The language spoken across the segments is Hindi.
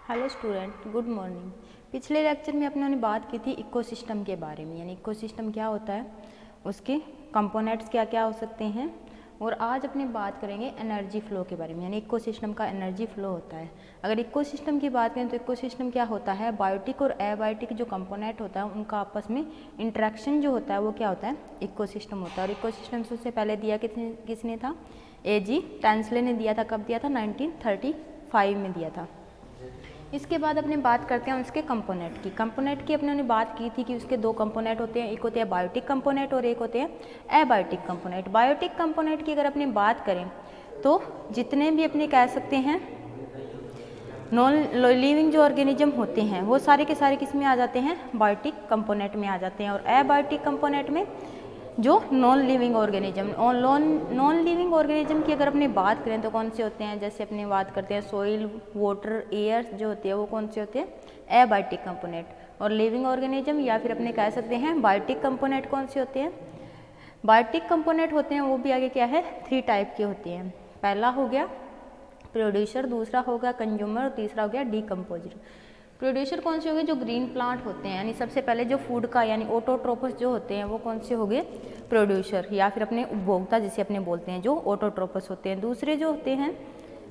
Hello student, good morning. पिछले लेक्चर में अपने बात की थी इकोसिस्टम के बारे में, यानी इकोसिस्टम क्या होता है, उसके कंपोनेंट्स क्या क्या हो सकते हैं। और आज अपने बात करेंगे एनर्जी फ्लो के बारे में, यानी इकोसिस्टम का एनर्जी फ्लो होता है। अगर इकोसिस्टम की बात करें तो इकोसिस्टम क्या होता है, बायोटिक और एबायोटिक जो कंपोनेंट होता है उनका आपस में इंटरेक्शन जो होता है वो क्या होता है, इकोसिस्टम होता है। और इकोसिस्टम सबसे पहले दिया किसने था, A.G. टैंसले ने दिया था। कब दिया था, 1935 में दिया था। इसके बाद अपने बात करते हैं उसके कंपोनेंट की। कंपोनेंट की अपने बात की थी कि उसके दो कंपोनेंट होते हैं, एक होते हैं बायोटिक कंपोनेंट और एक होते हैं एबायोटिक कंपोनेंट। बायोटिक कंपोनेंट की अगर अपनी बात करें तो जितने भी अपने कह सकते हैं नॉन लिविंग जो ऑर्गेनिज्म होते हैं वो सारे के सारे किस में आ जाते हैं, बायोटिक कंपोनेंट में आ जाते हैं। और एबायोटिक कंपोनेंट में जो नॉन लिविंग ऑर्गेनिज्म, और नॉन लिविंग ऑर्गेनिज्म की अगर अपनी बात करें तो कौन से होते हैं, जैसे अपनी बात करते हैं सॉइल, वाटर, एयर जो होती है वो कौन से होते हैं, एबायोटिक कंपोनेंट। और लिविंग ऑर्गेनिज्म या फिर अपने कह सकते हैं बायोटिक कंपोनेंट कौन से होते हैं, बायोटिक कंपोनेंट होते हैं वो भी आगे क्या है, 3 टाइप के होते हैं। पहला हो गया प्रोड्यूसर, दूसरा होगा कंज्यूमर और तीसरा हो गया डीकम्पोजर। प्रोड्यूसर कौन से हो गए, जो ग्रीन प्लांट होते हैं, यानी सबसे पहले जो फूड का यानी ऑटोट्रोपस जो होते हैं वो कौन से हो गए, प्रोड्यूसर या फिर अपने उपभोक्ता जिसे अपने बोलते हैं, जो ऑटोट्रोपस होते हैं। दूसरे जो होते हैं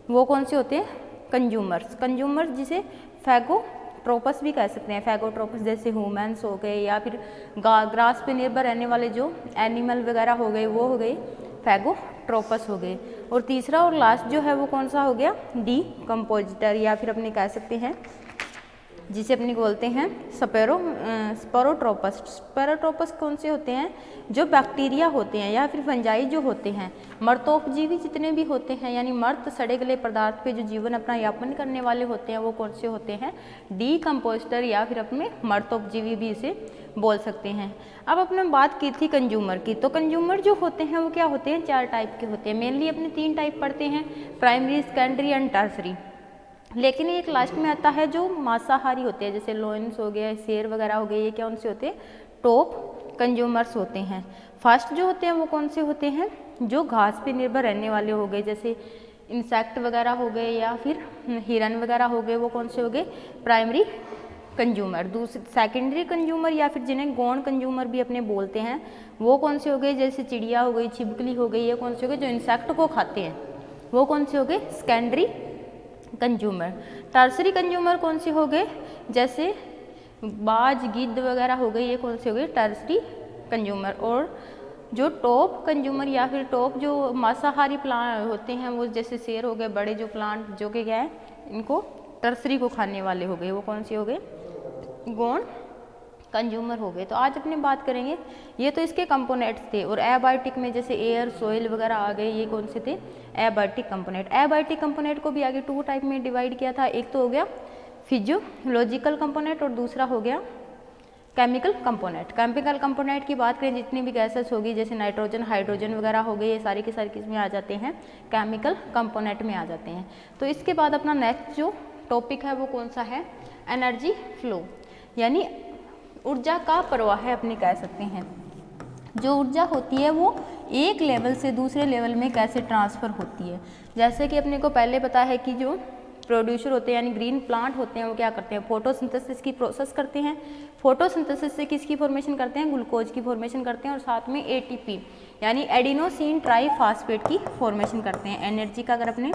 वो कौन से होते हैं, कंज्यूमर्स। कंज्यूमर्स जिसे फैगोट्रोपस भी कह सकते हैं। फैगोट्रोपस जैसे ह्यूमन्स हो गए या फिर ग्रास पे निर्भर रहने वाले जो एनिमल वगैरह हो गए वो हो गए फैगोट्रोपस हो गए। और तीसरा और लास्ट जो है वो कौन सा हो गया, डीकम्पोजिटर या फिर अपने कह सकते हैं जिसे अपनी बोलते हैं स्पेरोट्रोपस। स्पेरोट्रोपस कौन से होते हैं, जो बैक्टीरिया होते हैं या फिर फंजाई जो होते हैं, मर्तोपजीवी जितने भी होते हैं, यानी मर्त सड़े गले पदार्थ पे जो जीवन अपना यापन करने वाले होते हैं वो कौन से होते हैं, डीकम्पोस्टर या फिर अपने मर्तोपजीवी भी इसे बोल सकते हैं। अब अपने बात की थी कंज्यूमर की, तो कंज्यूमर जो होते हैं वो क्या होते हैं, 4 टाइप के होते हैं। मेनली अपने 3 टाइप पढ़ते हैं, प्राइमरी, सेकेंडरी एंड टर्सरी। लेकिन एक लास्ट में आता है जो मांसाहारी होते हैं, जैसे लोइंस हो गया, शेर वगैरह हो गए, ये क्या उनसे होते हैं, टॉप कंज्यूमर्स होते हैं। फर्स्ट जो होते हैं वो कौन से होते हैं, जो घास पे निर्भर रहने वाले हो गए, जैसे इंसेक्ट वगैरह हो गए या फिर हिरन वगैरह हो गए, वो कौन से हो गए, प्राइमरी कंज्यूमर। दूसरे सेकेंडरी कंज्यूमर या फिर जिन्हें गौण कंज्यूमर भी अपने बोलते हैं वो कौन से हो गए, जैसे चिड़िया हो गई, छिपकली हो गई, ये कौन से हो गए, जो इंसेक्ट को खाते हैं वो कौन से हो गए, सेकेंडरी कंज्यूमर। टर्सरी कंज्यूमर कौन से हो गए, जैसे बाज, गिद्ध वगैरह हो गई, ये कौन से हो गए, टर्सरी कंज्यूमर। और जो टॉप कंज्यूमर या फिर टॉप जो मांसाहारी प्लांट होते हैं वो जैसे शेर हो गए, बड़े जो प्लांट जो कि क्या है इनको टर्सरी को खाने वाले हो गए, वो कौन से हो गए, गौण कंज्यूमर हो गए। तो आज अपने बात करेंगे, ये तो इसके कंपोनेंट्स थे। और एबायोटिक में जैसे एयर, सॉइल वगैरह आ गए, ये कौन से थे, एबायोटिक कंपोनेंट। एबायोटिक कंपोनेंट को भी आगे 2 टाइप में डिवाइड किया था, एक तो हो गया फिजियोलॉजिकल कंपोनेंट और दूसरा हो गया केमिकल कंपोनेंट। केमिकल कंपोनेंट की बात करें, जितनी भी गैसेस होगी जैसे नाइट्रोजन, हाइड्रोजन वगैरह हो गए, ये सारे के सारे किस में आ जाते हैं, केमिकल कंपोनेंट में आ जाते हैं। तो इसके बाद अपना नेक्स्ट जो टॉपिक है वो कौन सा है, एनर्जी फ्लो, यानी ऊर्जा का प्रवाह है अपने कह सकते हैं। जो ऊर्जा होती है वो एक लेवल से दूसरे लेवल में कैसे ट्रांसफ़र होती है। जैसे कि अपने को पहले पता है कि जो प्रोड्यूसर होते हैं यानी ग्रीन प्लांट होते हैं वो क्या करते हैं, फोटोसिंथेसिस की प्रोसेस करते हैं। फोटोसिंथेसिस से किसकी फॉर्मेशन करते हैं, ग्लूकोज की फॉर्मेशन करते हैं और साथ में ATP यानी एडिनोसिन ट्राईफॉस्फेट की फॉर्मेशन करते हैं। एनर्जी का अगर अपने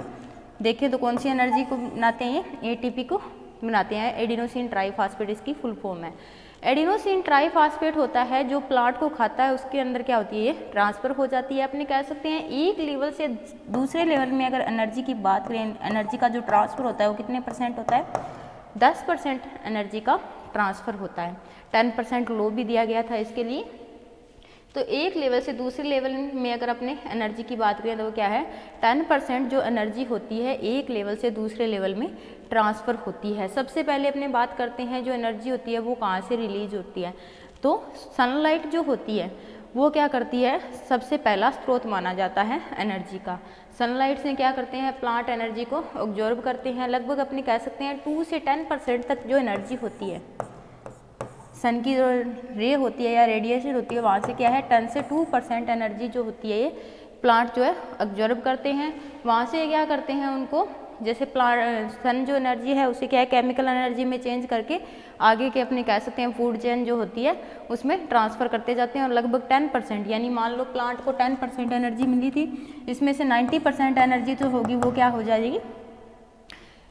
देखें तो कौन सी एनर्जी को बनाते हैं, ये ATP को बनाते हैं। एडिनोसिन ट्राईफॉस्फेट इसकी फुल फॉर्म है। एडिनोसिन ट्राईफॉस्फेट होता है जो प्लांट को खाता है, उसके अंदर क्या होती है, ये ट्रांसफ़र हो जाती है। अपने कह सकते हैं एक लेवल से दूसरे लेवल में अगर एनर्जी की बात करें, एनर्जी का जो ट्रांसफ़र होता है वो कितने % होता है, 10% एनर्जी का ट्रांसफ़र होता है। 10% लो भी दिया गया था इसके लिए। तो एक लेवल से दूसरे लेवल में अगर अपने एनर्जी की बात करें तो वो क्या है, 10% जो एनर्जी होती है एक लेवल से दूसरे लेवल में ट्रांसफ़र होती है। सबसे पहले अपने बात करते हैं जो एनर्जी होती है वो कहाँ से रिलीज होती है, तो सनलाइट जो होती है वो क्या करती है, सबसे पहला स्रोत माना जाता है एनर्जी का। सनलाइट से क्या करते हैं, प्लांट एनर्जी को ऑब्जर्व करते हैं। लगभग अपने कह सकते हैं 2 से 10% तक जो एनर्जी होती है, सन की जो रे होती है या रेडिएशन होती है वहाँ से क्या है 10 से 2% एनर्जी जो होती है ये प्लांट जो है ऑब्जर्व करते हैं। वहाँ से क्या करते हैं, उनको जैसे सन जो एनर्जी है उसे क्या है केमिकल एनर्जी में चेंज करके आगे के अपने कह सकते हैं फूड चेन जो होती है उसमें ट्रांसफ़र करते जाते हैं और लगभग 10% यानी मान लो प्लांट को 10% एनर्जी मिली थी, इसमें से 90% एनर्जी तो होगी वो क्या हो जाएगी,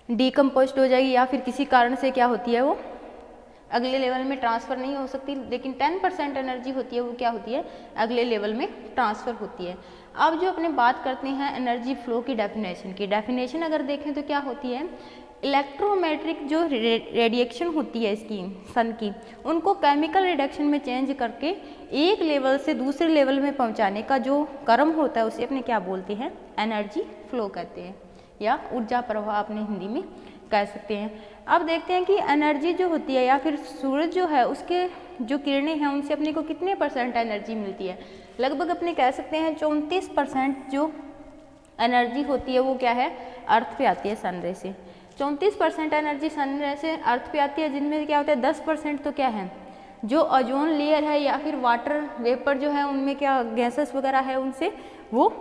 डीकम्पोस्ट हो जाएगी या फिर किसी कारण से क्या होती है वो अगले लेवल में ट्रांसफ़र नहीं हो सकती, लेकिन 10% एनर्जी होती है वो क्या होती है अगले लेवल में ट्रांसफ़र होती है। अब जो अपने बात करते हैं एनर्जी फ्लो की डेफिनेशन अगर देखें तो क्या होती है, इलेक्ट्रोमैग्नेटिक जो रेडिएशन होती है इसकी सन की, उनको केमिकल रिडक्शन में चेंज करके एक लेवल से दूसरे लेवल में पहुंचाने का जो क्रम होता है उसे अपने क्या बोलते हैं, एनर्जी फ्लो कहते हैं या ऊर्जा प्रवाह अपने हिंदी में कह सकते हैं। अब देखते हैं कि एनर्जी जो होती है या फिर सूरज जो है उसके जो किरणें हैं उनसे अपने को कितने % एनर्जी मिलती है, लगभग अपने कह सकते हैं 34% जो एनर्जी होती है वो क्या है अर्थ पे आती है सनरे से। 34% एनर्जी सनरे से अर्थ पे आती है, जिनमें क्या होता है 10% तो क्या है जो ओजोन लेयर है या फिर वाटर वेपर जो है उनमें क्या गैसेस वगैरह है उनसे वो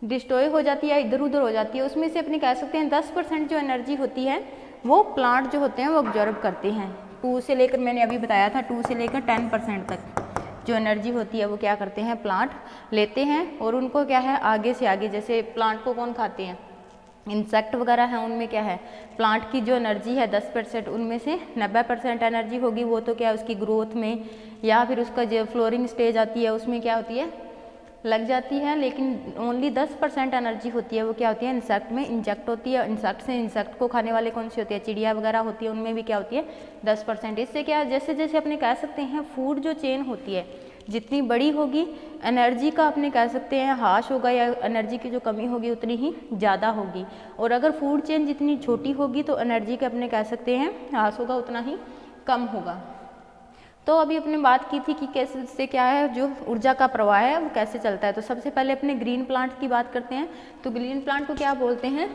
डिस्ट्रॉय हो जाती है, इधर उधर हो जाती है। उसमें से अपने कह सकते हैं 10% जो एनर्जी होती है वो प्लांट जो होते हैं वो ऑब्जर्व करते हैं। 2 से लेकर मैंने अभी बताया था 2 से लेकर 10% तक जो एनर्जी होती है वो क्या करते हैं प्लांट लेते हैं और उनको क्या है आगे से आगे, जैसे प्लांट को कौन खाते हैं, इंसेक्ट वगैरह हैं, उनमें क्या है प्लांट की जो एनर्जी है 10% उनमें से 90% एनर्जी होगी वो तो क्या है उसकी ग्रोथ में या फिर उसका जो फ्लोरिंग स्टेज आती है उसमें क्या होती है लग जाती है, लेकिन ओनली 10% एनर्जी होती है वो क्या होती है इंसेक्ट में इंजेक्ट होती है। इंसेक्ट को खाने वाले कौन सी होती है, चिड़िया वगैरह होती है, उनमें भी क्या होती है 10%। इससे क्या जैसे जैसे अपने कह सकते हैं फूड जो चेन होती है जितनी बड़ी होगी एनर्जी का अपने कह सकते हैं हाश होगा या एनर्जी की जो कमी होगी उतनी ही ज़्यादा होगी, और अगर फूड चेन जितनी छोटी होगी तो एनर्जी का अपने कह सकते हैं हाश होगा उतना ही कम होगा। तो अभी अपने बात की थी कि कैसे से क्या है जो ऊर्जा का प्रवाह है वो कैसे चलता है। तो सबसे पहले अपने ग्रीन प्लांट की बात करते हैं। तो ग्रीन प्लांट को क्या बोलते हैं,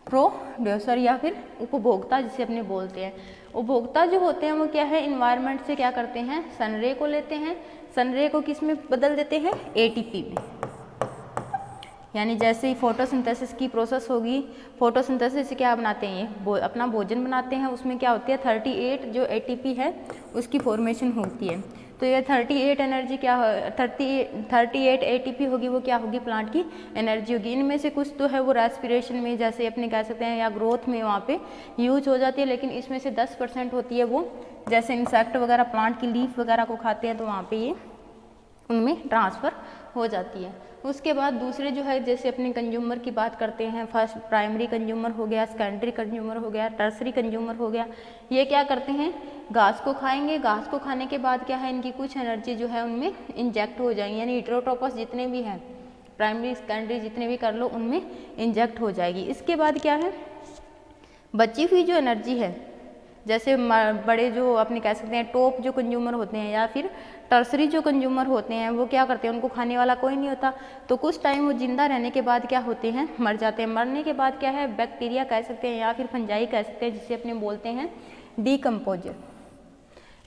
प्रोड्यूसर या फिर उपभोक्ता जिसे अपने बोलते हैं। उपभोक्ता जो होते हैं वो क्या है इन्वायरमेंट से क्या करते हैं सनरे को लेते हैं, सनरे को किस में बदल देते हैं एटीपी में, यानी जैसे ही फोटोसिंथेसिस की प्रोसेस होगी, फोटोसिंथेसिस से क्या बनाते हैं ये अपना भोजन बनाते हैं, उसमें क्या होती है 38 जो एटीपी है उसकी फॉर्मेशन होती है। तो ये 38 एनर्जी क्या 38 एटीपी होगी वो क्या होगी प्लांट की एनर्जी होगी। इनमें से कुछ तो है वो रेस्पिरेशन में जैसे अपने कह सकते हैं या ग्रोथ में वहाँ पे यूज हो जाती है, लेकिन इसमें से 10% होती है वो जैसे इंसेक्ट वगैरह प्लांट की लीफ वगैरह को खाते हैं तो वहाँ पे ये उनमें ट्रांसफ़र हो जाती है। उसके बाद दूसरे जो है जैसे अपने कंज्यूमर की बात करते हैं, फर्स्ट प्राइमरी कंज्यूमर हो गया, सेकेंडरी कंज्यूमर हो गया, टर्सरी कंज्यूमर हो गया। ये क्या करते हैं घास को खाएंगे, घास को खाने के बाद क्या है इनकी कुछ एनर्जी जो है उनमें इंजेक्ट हो जाएंगी, यानी हेटेरोट्रोपस जितने भी हैं प्राइमरी सेकेंडरी जितने भी कर लो उनमें इंजेक्ट हो जाएगी। इसके बाद क्या है बची हुई जो एनर्जी है जैसे बड़े जो अपने कह सकते हैं टॉप जो कंज्यूमर होते हैं या फिर टर्सरी जो कंज्यूमर होते हैं वो क्या करते हैं उनको खाने वाला कोई नहीं होता, तो कुछ टाइम वो जिंदा रहने के बाद क्या होते हैं मर जाते हैं। मरने के बाद क्या है बैक्टीरिया कह सकते हैं या फिर फंजाई कह सकते हैं जिसे अपने बोलते हैं डीकम्पोजर।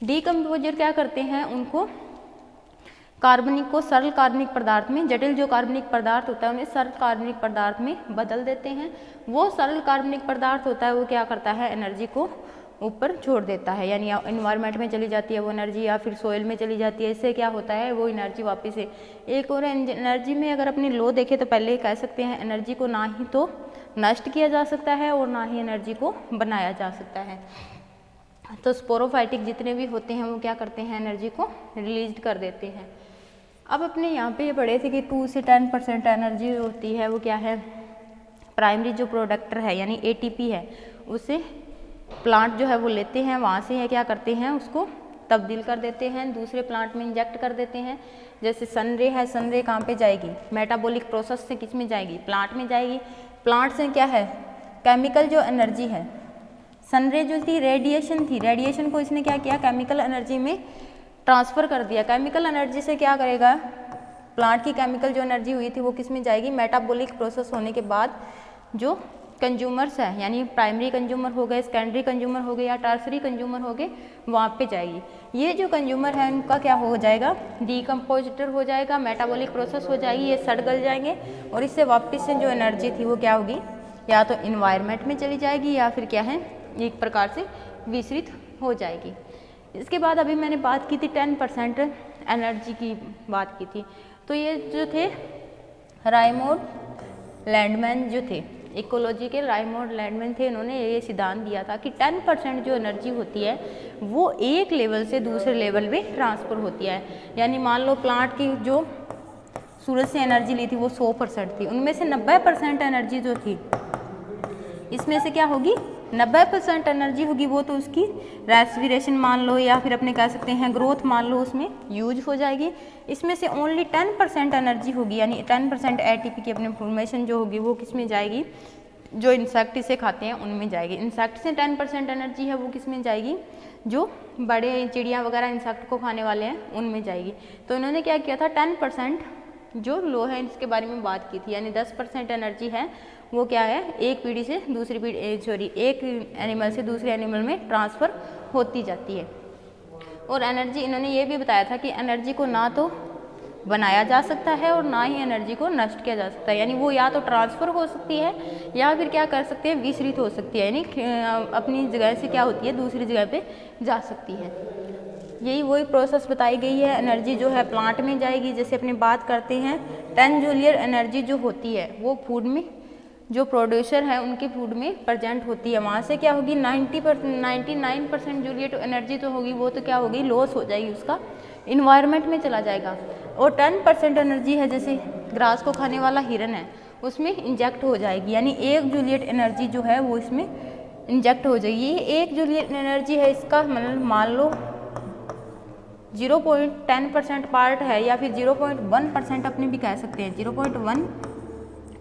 डीकम्पोजर क्या करते हैं उनको कार्बनिक को सरल कार्बनिक पदार्थ में, जटिल जो कार्बनिक पदार्थ होता है उन्हें सरल कार्बनिक पदार्थ में बदल देते हैं। वो सरल कार्बनिक पदार्थ होता है वो क्या करता है एनर्जी को ऊपर छोड़ देता है, यानी इन्वायरमेंट में चली जाती है वो एनर्जी या फिर सोइल में चली जाती है। इससे क्या होता है वो एनर्जी वापस से एक और एनर्जी में अगर अपनी लो देखें तो पहले कह सकते हैं एनर्जी को ना ही तो नष्ट किया जा सकता है और ना ही एनर्जी को बनाया जा सकता है। तो स्पोरोफाइटिक जितने भी होते हैं वो क्या करते हैं एनर्जी को रिलीज कर देते हैं। अब अपने यहाँ पे ये पढ़े थे कि 2 से 10% एनर्जी होती है वो क्या है प्राइमरी जो प्रोडक्टर है यानी एटीपी है उसे प्लांट जो है वो लेते हैं, वहाँ से ये क्या करते हैं उसको तब्दील कर देते हैं, दूसरे प्लांट में इंजेक्ट कर देते हैं। जैसे सनरे है, सनरे कहाँ पे जाएगी मेटाबॉलिक प्रोसेस से किस में जाएगी प्लांट में जाएगी। प्लांट से क्या है केमिकल जो एनर्जी है, सनरे जो थी रेडिएशन थी, रेडिएशन को इसने क्या किया केमिकल एनर्जी में ट्रांसफ़र कर दिया। केमिकल एनर्जी से क्या करेगा प्लांट की केमिकल जो एनर्जी हुई थी वो किस में जाएगी मेटाबॉलिक प्रोसेस होने के बाद जो कंज्यूमर्स है यानी प्राइमरी कंज्यूमर हो गए, सेकेंडरी कंज्यूमर हो गए या टर्सरी कंज्यूमर हो गए वहाँ पे जाएगी। ये जो कंज्यूमर है उनका क्या हो जाएगा डीकम्पोजिटर हो जाएगा, मेटाबॉलिक प्रोसेस हो जाएगी, ये सड़ गल जाएंगे और इससे वापस से जो एनर्जी थी वो क्या होगी या तो इन्वायरमेंट में चली जाएगी या फिर क्या है एक प्रकार से विसरित हो जाएगी। इसके बाद अभी मैंने बात की थी 10% एनर्जी की बात की थी। तो ये जो थे रायमोंड लैंडमैन जो थे, इकोलॉजी के रायमोंड लैंडमैन थे, इन्होंने ये सिद्धांत दिया था कि 10% जो एनर्जी होती है वो एक लेवल से दूसरे लेवल में ट्रांसफ़र होती है। यानी मान लो प्लांट की जो सूरज से एनर्जी ली थी वो 100% थी, उनमें से 90% एनर्जी जो थी इसमें से क्या होगी 90% एनर्जी होगी वो तो उसकी रेस्पिरेशन मान लो या फिर अपने कह सकते हैं ग्रोथ मान लो उसमें यूज हो जाएगी। इसमें से ओनली 10% एनर्जी होगी यानी 10% एटीपी की अपनी फॉर्मेशन जो होगी वो किस में जाएगी, जो इंसेक्ट इसे खाते हैं उनमें जाएगी। इंसेक्ट से 10% एनर्जी है वो किस में जाएगी, जो बड़े चिड़िया वगैरह इंसेक्ट को खाने वाले हैं उनमें जाएगी। तो इन्होंने क्या किया था 10% जो लो है इसके बारे में बात की थी, यानी 10% एनर्जी है वो क्या है एक पीढ़ी से दूसरी पीढ़ी एक एनिमल से दूसरे एनिमल में ट्रांसफ़र होती जाती है। और एनर्जी इन्होंने ये भी बताया था कि एनर्जी को ना तो बनाया जा सकता है और ना ही एनर्जी को नष्ट किया जा सकता है, यानी वो या तो ट्रांसफ़र हो सकती है या फिर क्या कर सकते हैं विसरित हो सकती है, यानी अपनी जगह से क्या होती है दूसरी जगह पे जा सकती है। यही वही प्रोसेस बताई गई है। एनर्जी जो है प्लांट में जाएगी, जैसे अपने बात करते हैं 10 जूलियर एनर्जी जो होती है वो फूड में जो प्रोड्यूसर है उनके फूड में प्रेजेंट होती है, वहाँ से क्या होगी 99% जूलियर एनर्जी तो होगी वो तो क्या होगी लॉस हो जाएगी, उसका इन्वायरमेंट में चला जाएगा। और 10% एनर्जी है जैसे ग्रास को खाने वाला हिरन है उसमें इंजेक्ट हो जाएगी, यानी 1 जूलियर एनर्जी जो है वो इसमें इंजेक्ट हो जाएगी। ये 1 जूलियर एनर्जी है इसका मतलब मान लो 0.10% पार्ट है या फिर 0.1% अपने भी कह सकते हैं, 0.1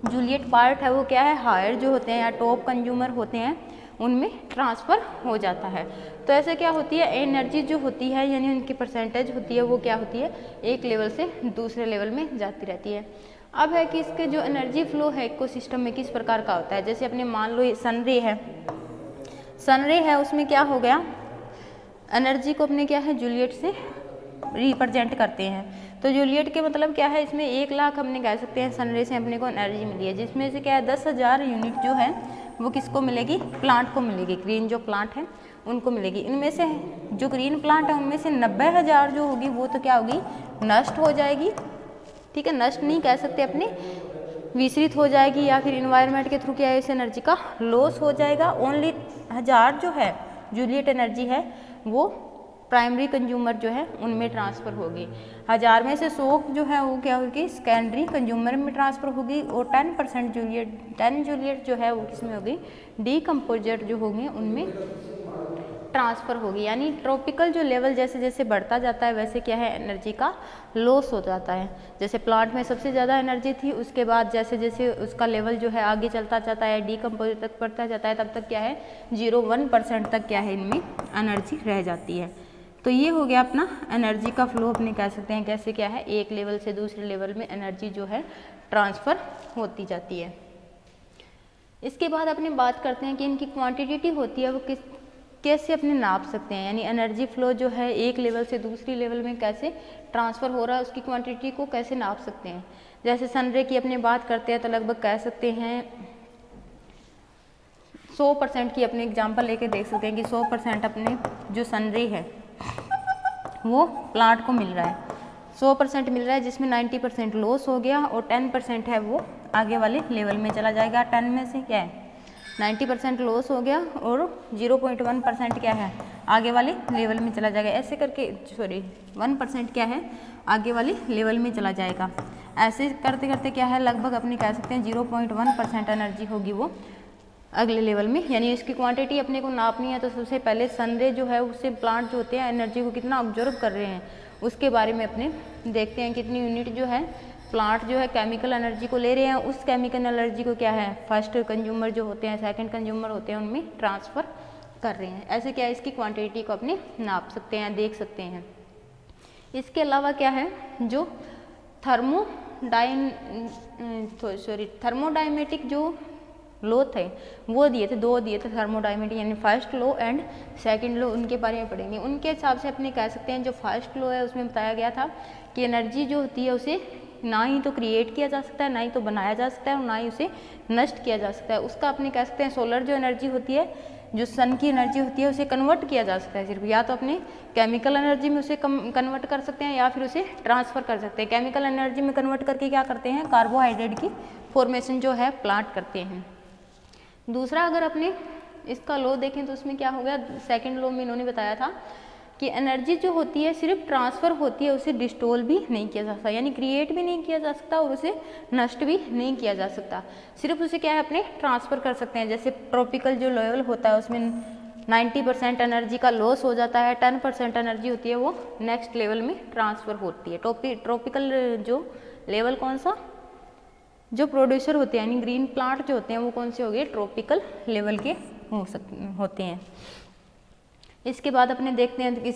जूलियट पार्ट है वो क्या है हायर जो होते हैं या टॉप कंज्यूमर होते हैं उनमें ट्रांसफ़र हो जाता है। तो ऐसे क्या होती है एनर्जी जो होती है यानी उनकी परसेंटेज होती है वो क्या होती है एक लेवल से दूसरे लेवल में जाती रहती है। अब है कि इसके जो एनर्जी फ्लो है इकोसिस्टम में किस प्रकार का होता है, जैसे अपने मान लो सन रे है उसमें क्या हो गया एनर्जी को अपने क्या है जूलियट से रिप्रेजेंट करते हैं। तो जूलियट के मतलब क्या है इसमें 1 लाख हमने कह सकते हैं सनरे से अपने को एनर्जी मिली है, जिसमें से क्या है 10,000 यूनिट जो है वो किसको मिलेगी प्लांट को मिलेगी, ग्रीन जो प्लांट है उनको मिलेगी। इनमें से जो ग्रीन प्लांट है उनमें से 90,000 जो होगी वो तो क्या होगी नष्ट हो जाएगी, ठीक है, नष्ट नहीं कह सकते अपने विसरित हो जाएगी या फिर इन्वायरमेंट के थ्रू क्या है इस एनर्जी का लॉस हो जाएगा। ओनली 1000 जो है जूलियट एनर्जी है वो प्राइमरी कंज्यूमर जो है उनमें ट्रांसफ़र होगी। 1000 में से 100 जो है वो क्या होगी सेकेंडरी कंज्यूमर में ट्रांसफ़र होगी और 10% जूलियट जो है वो किस में होगी डीकम्पोजर जो होंगे उनमें ट्रांसफ़र होगी। यानी ट्रॉपिकल जो लेवल जैसे जैसे बढ़ता जाता है वैसे क्या है एनर्जी का लॉस हो जाता है। जैसे प्लांट में सबसे ज़्यादा एनर्जी थी उसके बाद जैसे जैसे उसका लेवल जो है आगे चलता जाता है डीकम्पोजर तक बढ़ता जाता है तब तक क्या है 0.1% तक क्या है इनमें एनर्जी रह जाती है। तो ये हो गया अपना एनर्जी का फ्लो अपने कह सकते हैं कैसे क्या है एक लेवल से दूसरे लेवल में एनर्जी जो है ट्रांसफ़र होती जाती है। इसके बाद अपने बात करते हैं कि इनकी क्वांटिटी होती है वो कैसे अपने नाप सकते हैं, यानी एनर्जी फ्लो जो है एक लेवल से दूसरी लेवल में कैसे ट्रांसफ़र हो रहा है उसकी क्वांटिटी को कैसे नाप सकते हैं। जैसे सनरे की अपने बात करते हैं तो लगभग कह सकते हैं 100% की अपने एग्जांपल लेके देख सकते हैं कि 100% अपने जो सनरे है वो प्लांट को मिल रहा है, 100% मिल रहा है जिसमें 90% लॉस हो गया और 10% है वो आगे वाले लेवल में चला जाएगा। 10 में से क्या है 90% लॉस हो गया और 0.1% क्या है आगे वाले लेवल में चला जाएगा। ऐसे करके 1% क्या है आगे वाले लेवल में चला जाएगा। ऐसे करते करते क्या है लगभग अपने कह सकते हैं 0.1% एनर्जी होगी वो अगले लेवल में, यानी इसकी क्वांटिटी अपने को नापनी है तो सबसे पहले सनरे जो है उससे प्लांट जो होते हैं एनर्जी को कितना ऑब्जर्व कर रहे हैं उसके बारे में अपने देखते हैं कितनी यूनिट जो है प्लांट जो है केमिकल एनर्जी को ले रहे हैं, उस केमिकल एनर्जी को क्या है फर्स्ट कंज्यूमर जो होते हैं सेकंड कंज्यूमर होते हैं उनमें ट्रांसफ़र कर रहे हैं। ऐसे क्या है इसकी क्वांटिटी को अपने नाप सकते हैं देख सकते हैं। इसके अलावा क्या है जो थर्मोडायमेटिक जो लो थे वो दिए थे, 2 दिए थे थर्मोडायमेटिक, यानी फर्स्ट लो एंड सेकंड लो, उनके बारे में पढ़ेंगे। उनके हिसाब से अपने कह सकते हैं जो फर्स्ट लो है उसमें बताया गया था कि एनर्जी जो होती है उसे ना ही तो क्रिएट किया जा सकता है, ना ही तो बनाया जा सकता है, और ना ही उसे नष्ट किया जा सकता है। उसका अपने कह सकते हैं सोलर जो एनर्जी होती है, जो सन की एनर्जी होती है, उसे कन्वर्ट किया जा सकता है सिर्फ, या तो अपने केमिकल एनर्जी में उसे कन्वर्ट कर सकते हैं या फिर उसे ट्रांसफ़र कर सकते हैं। केमिकल एनर्जी में कन्वर्ट करके क्या करते हैं, कार्बोहाइड्रेट की फॉर्मेशन जो है प्लांट करते हैं। दूसरा अगर अपने इसका लॉ देखें तो उसमें क्या हो गया, सेकंड लॉ में इन्होंने बताया था कि एनर्जी जो होती है सिर्फ ट्रांसफ़र होती है, उसे डिस्टोल भी नहीं किया जा सकता, यानी क्रिएट भी नहीं किया जा सकता और उसे नष्ट भी नहीं किया जा सकता, सिर्फ उसे क्या है अपने ट्रांसफ़र कर सकते हैं। जैसे ट्रॉपिकल जो लेवल होता है उसमें 90% एनर्जी का लॉस हो जाता है, 10% एनर्जी होती है वो नेक्स्ट लेवल में ट्रांसफ़र होती है। ट्रॉपिकल जो लेवल कौन सा, जो प्रोड्यूसर होते हैं यानी ग्रीन प्लांट जो होते हैं वो कौन से हो गए, ट्रॉपिकल लेवल के होते हैं। इसके बाद अपने देखते हैं कि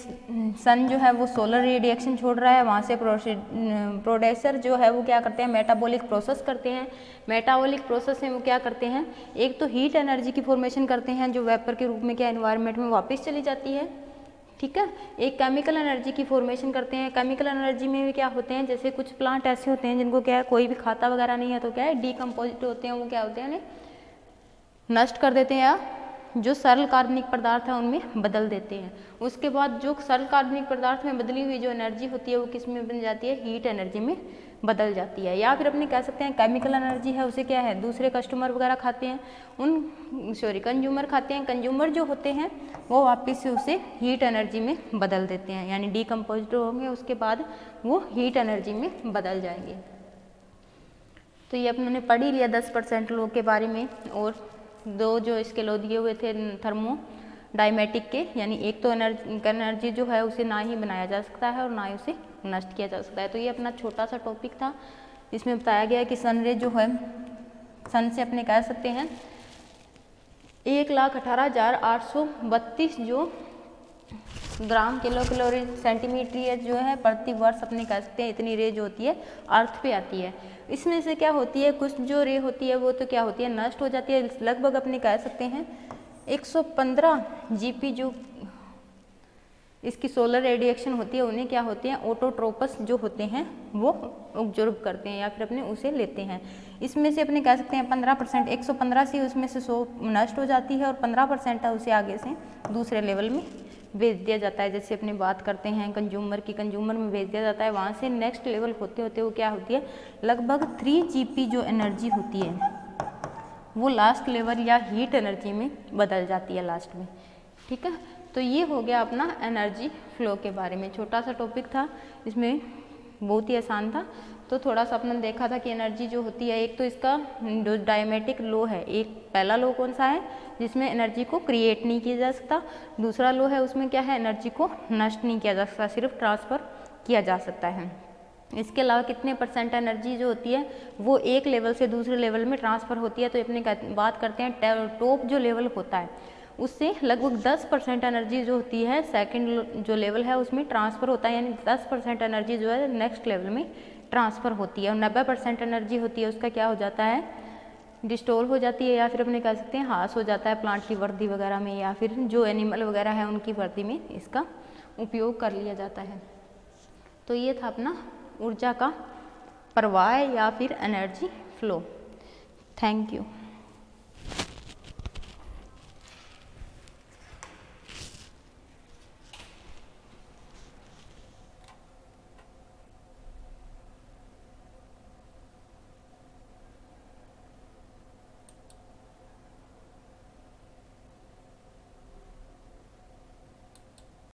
सन जो है वो सोलर रेडिएशन छोड़ रहा है, वहाँ से प्रोड्यूसर जो है वो क्या करते हैं, मेटाबॉलिक प्रोसेस करते हैं। मेटाबॉलिक प्रोसेस में वो क्या करते हैं, एक तो हीट एनर्जी की फॉर्मेशन करते हैं जो वेपर के रूप में क्या एनवायरनमेंट में वापस चली जाती है, ठीक है। एक केमिकल एनर्जी की फॉर्मेशन करते हैं। केमिकल एनर्जी में भी क्या होते हैं, जैसे कुछ प्लांट ऐसे होते हैं जिनको क्या है कोई भी खाता वगैरह नहीं है तो क्या है डीकम्पोजिट होते हैं, वो क्या होते हैं नष्ट कर देते हैं या जो सरल कार्बनिक पदार्थ है उनमें बदल देते हैं। उसके बाद जो सरल कार्बनिक पदार्थ में बदली हुई जो एनर्जी होती है वो किस में बन जाती है, हीट एनर्जी में बदल जाती है। या फिर अपने कह सकते हैं केमिकल एनर्जी है उसे क्या है दूसरे कस्टमर वगैरह खाते हैं, कंज्यूमर खाते हैं। कंज्यूमर जो होते हैं वो वापस से उसे हीट एनर्जी में बदल देते हैं, यानी डीकम्पोज होंगे उसके बाद वो हीट एनर्जी में बदल जाएंगे। तो ये अपने पढ़ ही लिया 10% लॉ के बारे में, और दो जो इसके लॉ दिए हुए थे थर्मोडायमेटिक के, यानी एक तो एनर्जी जो है उसे ना ही बनाया जा सकता है और ना ही उसे नष्ट किया जा सकता है। तो ये अपना छोटा सा टॉपिक था, इसमें बताया गया है कि सन रे जो है सन से अपने कह सकते हैं 1,18,832 जो ग्राम किलो कैलोरी सेंटीमीटर जो है प्रति वर्ष अपने कह सकते हैं इतनी रे जो होती है अर्थ पे आती है। इसमें से क्या होती है, कुछ जो रे होती है वो तो क्या होती है नष्ट हो जाती है। लगभग अपने कह सकते हैं 115 जीपी जो इसकी सोलर रेडिएशन होती है उन्हें क्या होते हैं ऑटोट्रोपस जो होते हैं वो ऑब्जर्व करते हैं या फिर अपने उसे लेते हैं। इसमें से अपने कह सकते हैं 15% 115 से उसमें से 100 नष्ट हो जाती है और 15% है उसे आगे से दूसरे लेवल में भेज दिया जाता है। जैसे अपने बात करते हैं कंज्यूमर की, कंज्यूमर में भेज दिया जाता है, वहाँ से नेक्स्ट लेवल होते होते वो क्या होती है लगभग 3 जीपी जो एनर्जी होती है वो लास्ट लेवल या हीट एनर्जी में बदल जाती है लास्ट में, ठीक है। तो ये हो गया अपना एनर्जी फ्लो के बारे में, छोटा सा टॉपिक था, इसमें बहुत ही आसान था। तो थोड़ा सा अपने देखा था कि एनर्जी जो होती है एक तो इसका जो डायमेटिक लो है, एक पहला लो कौन सा है जिसमें एनर्जी को क्रिएट नहीं किया जा सकता, दूसरा लो है उसमें क्या है एनर्जी को नष्ट नहीं किया जा सकता, सिर्फ ट्रांसफ़र किया जा सकता है। इसके अलावा कितने % एनर्जी जो होती है वो एक लेवल से दूसरे लेवल में ट्रांसफ़र होती है। तो अपने बात करते हैं टॉप जो लेवल होता है उससे लगभग 10% एनर्जी जो होती है सेकंड जो लेवल है उसमें ट्रांसफ़र होता है, यानी 10% एनर्जी जो है नेक्स्ट लेवल में ट्रांसफ़र होती है और 90% एनर्जी होती है उसका क्या हो जाता है डिस्टोल हो जाती है या फिर अपने कह सकते हैं हास हो जाता है प्लांट की वृद्धि वगैरह में या फिर जो एनिमल वगैरह है उनकी वृद्धि में इसका उपयोग कर लिया जाता है। तो ये था अपना ऊर्जा का प्रवाह या फिर एनर्जी फ्लो। Thank you.